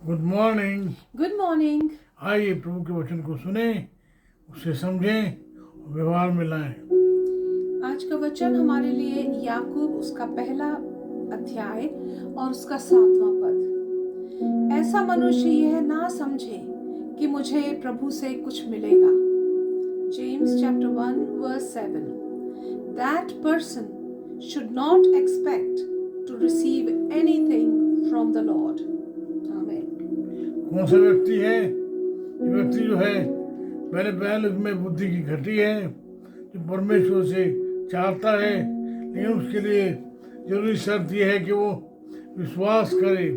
Good morning. Good morning. आइए प्रभु के वचन को सुने, उसे समझें और व्यवहार में लाएं। आज का वचन हमारे लिए याकूब उसका पहला अध्याय और उसका 7वां पद। ऐसा मनुष्य यह ना समझे कि मुझे प्रभु से कुछ मिलेगा। James chapter 1 verse 7। That person should not expect to receive anything from the Lord. Amen. कौन सा व्यक्ति है? ये व्यक्ति जो है पहले में बुद्धि की घटी है, जो परमेश्वर से चाहता है, लेकिन उसके लिए जरूरी शर्त यह है कि वो विश्वास करे।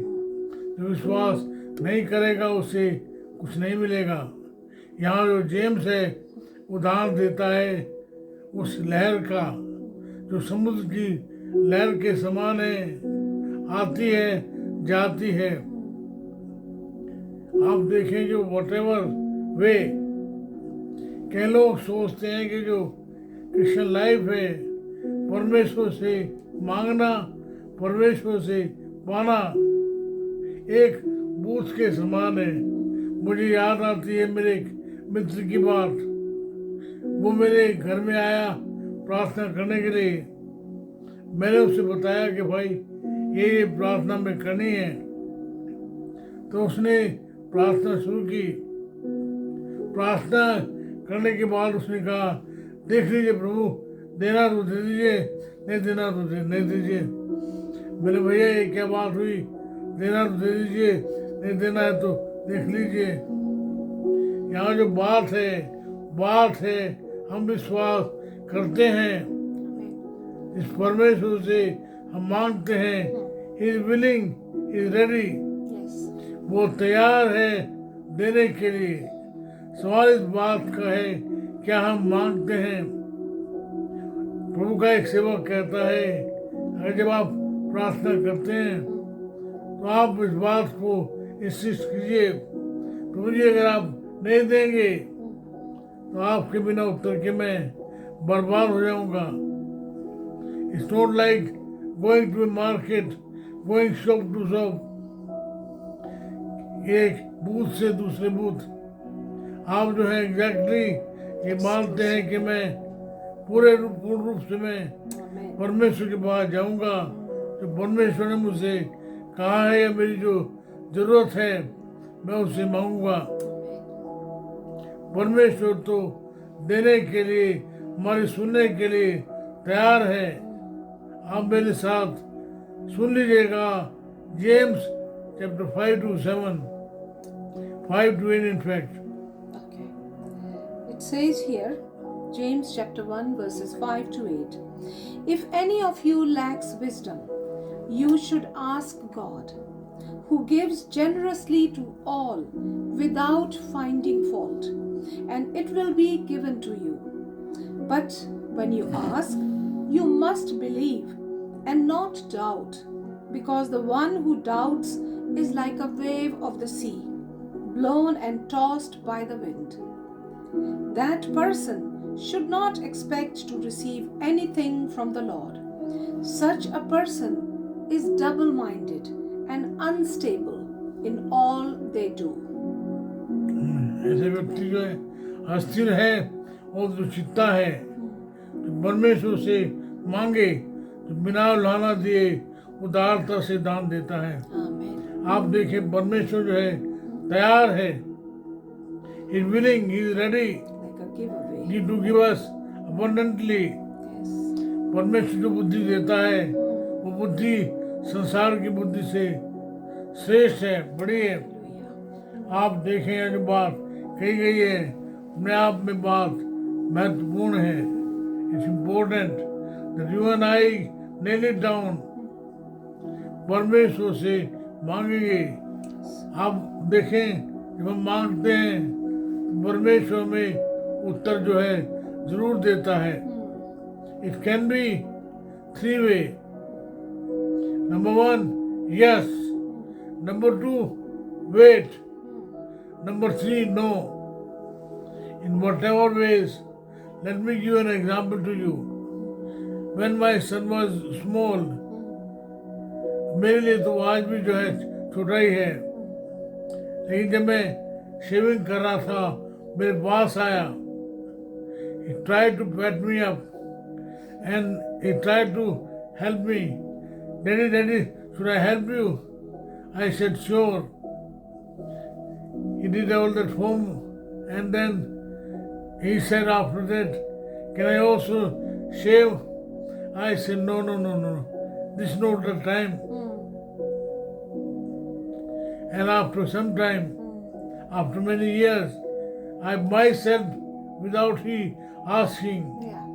जो विश्वास नहीं करेगा उसे कुछ नहीं मिलेगा। यहाँ जो जेम्स है उदाहरण देता है उस लहर का जो समुद्र की लहर के समान है, आती है जाती है। आप देखें जो वॉटेवर वे कई लोग सोचते हैं कि जो क्रिश्चियन लाइफ है परमेश्वर से मांगना, परमेश्वर से पाना एक बूथ के समान है। मुझे याद आती है मेरे एक मित्र की बात। वो मेरे घर में आया प्रार्थना करने के लिए। मैंने उसे बताया कि भाई ये प्रार्थना में करनी है, तो उसने प्रार्थना शुरू की। प्रार्थना करने के बाद उसने कहा, देख लीजिए प्रभु, देना तो दे दीजिए, नहीं देना तो नहीं दीजिए। मेरे भैया ये क्या बात हुई? देना तो दे दीजिए, नहीं देना है तो देख लीजिए। यहाँ जो बात है हम विश्वास करते हैं। इस परमेश्वर से हम मांगते हैं, he is willing, he is ready. वो तैयार है देने के लिए। सवाल इस बात का है क्या हम मांगते हैं। प्रभु का एक सेवक कहता है, अगर जब आप प्रार्थना करते हैं तो आप इस बात को इंसिस्ट कीजिए, प्रभु जी अगर आप नहीं देंगे तो आपके बिना उत्तर के मैं बर्बाद हो जाऊंगा। It's not like going to market, going shop to shop, एक बूथ से दूसरे बूथ। आप जो है एग्जैक्टली ये मानते हैं कि मैं पूर्ण रूप से मैं परमेश्वर के पास जाऊंगा। जो परमेश्वर ने मुझसे कहा है या मेरी जो जरूरत है मैं उससे मांगूंगा। परमेश्वर तो देने के लिए, हमारे सुनने के लिए तैयार है। आप मेरे साथ सुन लीजिएगा James chapter 5-7, 5-8 in fact. Okay. It says here, James chapter 1 verses 5-8. If any of you lacks wisdom, you should ask God, who gives generously to all without finding fault, and it will be given to you. But when you ask, you must believe and not doubt, because the one who doubts is like a wave of the sea, blown and tossed by the wind. That person should not expect to receive anything from the Lord. Such a person is double-minded and unstable in all they do. ऐसे व्यक्ति जो है अस्थिर है और दुचित्ता है, जो परमेश्वर से मांगे तो बिना लाना दिए उदारता से दान देता है। आप देखें परमेश्वर जो है तैयार है, he is willing, he is ready to give us abundantly. परमेश्वर जो बुद्धि देता है वो बुद्धि संसार की बुद्धि से श्रेष्ठ है, बड़ी है। आप देखें जो बात कही गई है अपने आप में बात महत्वपूर्ण है। It's important that you and I nail it down. परमेश्वर से मांगेंगे। आप देखें जब हम मांगते हैं तो परमेश्वर में उत्तर जो है जरूर देता है। It can be 3 way. Number 1 yes, number 2 wait, number 3 no. In whatever ways, let me give an example to you. When my son was small, मेरे लिए तो आज भी जो है छोटा ही है, लेकिन जब मैं शेविंग कर रहा था मेरे पास आया. He tried to pat me up and he tried to help me. Daddy, should I help you? I said, sure. He did all that for me and then he said after that, can I also shave? I said, no. This is not the time. And after some time, after many years, I myself, without he asking, Yeah.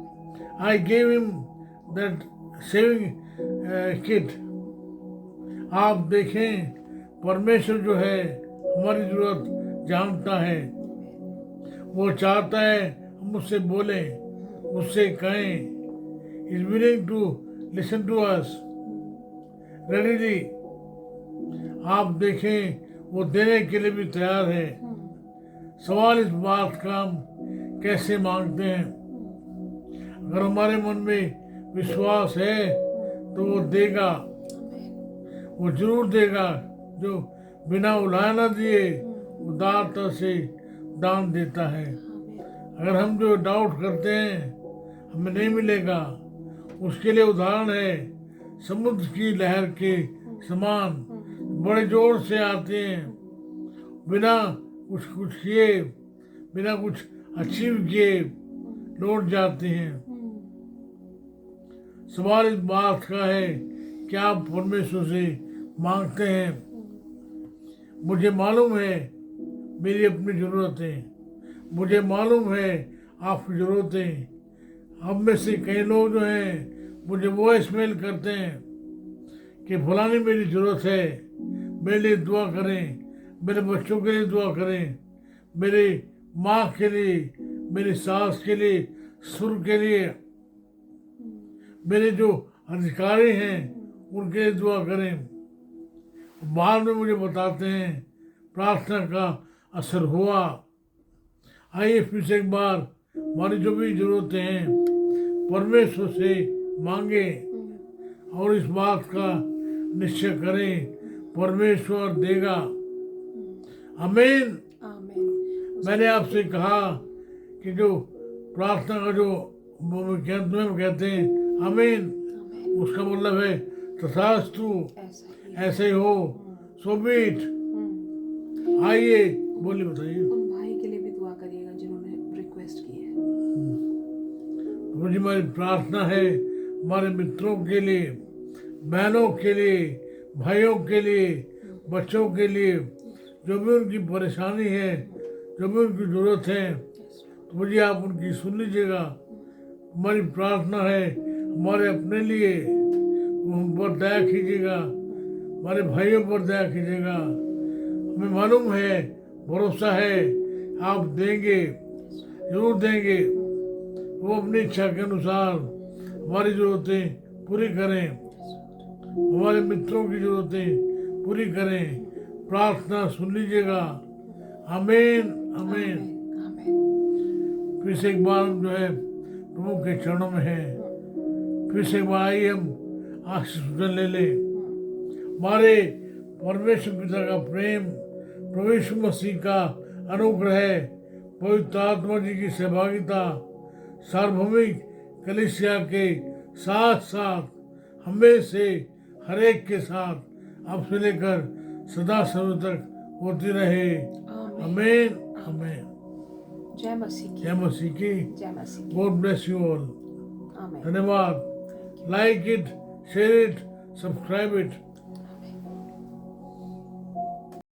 I gave him that shaving kit. आप देखें परमेश्वर जो है हमारी जरूरत जानता है. वो चाहता है हम उससे बोलें, उससे कहें. Is willing to listen to us. Readily. आप देखें वो देने के लिए भी तैयार है. सवाल इस बात का हम कैसे मांगते हैं. अगर हमारे मन में विश्वास है तो वो देगा, वो जरूर देगा. जो बिना उलाया न दिए उदारता से दान देता है. अगर हम जो डाउट करते हैं हमें नहीं मिलेगा, उसके लिए उदाहरण है समुद्र की लहर के समान बड़े जोर से आते हैं, बिना कुछ किए, बिना कुछ अचीव किए लौट जाते हैं. सवाल इस बात का है कि आप परमेश्वर से मांगते हैं. मुझे मालूम है मेरी अपनी ज़रूरतें, मुझे मालूम है आपकी ज़रूरतें. हम में से कई लोग जो हैं मुझे वो स्मेल करते हैं कि फलानी मेरी ज़रूरत है, मेरे लिए दुआ करें, मेरे बच्चों के लिए दुआ करें, मेरी माँ के लिए, मेरी सास के लिए, सुर के लिए, मेरे जो अधिकारी हैं उनके लिए दुआ करें. बाद में मुझे बताते हैं प्रार्थना का असर हुआ. आइए फिर से एक बार हमारी जो भी ज़रूरतें हैं परमेश्वर से मांगे और इस बात का निश्चय करें परमेश्वर देगा. आमीन. मैंने आपसे कहा कि जो प्रार्थना का जो में कहते हैं आमीन, उसका मतलब है तथास्तु, ऐसे ही हो, सो बी इट. आइए बोलिए, बताइए. उन भाई के लिए भी दुआ करिएगा जिन्होंने रिक्वेस्ट की है. मुझे हमारी प्रार्थना है हमारे मित्रों के लिए, बहनों के लिए, भाइयों के लिए, बच्चों के लिए, जो भी उनकी परेशानी है, जो भी उनकी ज़रूरत है, तो मुझे आप उनकी सुन लीजिएगा. हमारी प्रार्थना है हमारे अपने लिए, उन पर दया कीजिएगा, हमारे भाइयों पर दया कीजिएगा. हमें मालूम है, भरोसा है आप देंगे, जरूर देंगे. वो अपनी इच्छा के अनुसार हमारी ज़रूरतें पूरी करें, हमारे मित्रों की ज़रूरतें पूरी करें. प्रार्थना सुन लीजिएगा. आमीन आमीन. फिर से एक बार हम जो है प्रभु के चरणों में हैं. फिर से एक बार आइए हम आशीष ले लें. हमारे परमेश्वर पिता का प्रेम, प्रभु यीशु मसीह का अनुग्रह, पवित्र आत्मा जी की सहभागिता सार्वभौमिक कलीसिया के साथ साथ हमें से हर एक के साथ अब से लेकर सदा सर्व तक होती रहे. आमीन आमीन. जय मसीह की. जय मसीह की. जय मसीह की. God bless you all. आमीन. धन्यवाद. Like it, share it, subscribe it.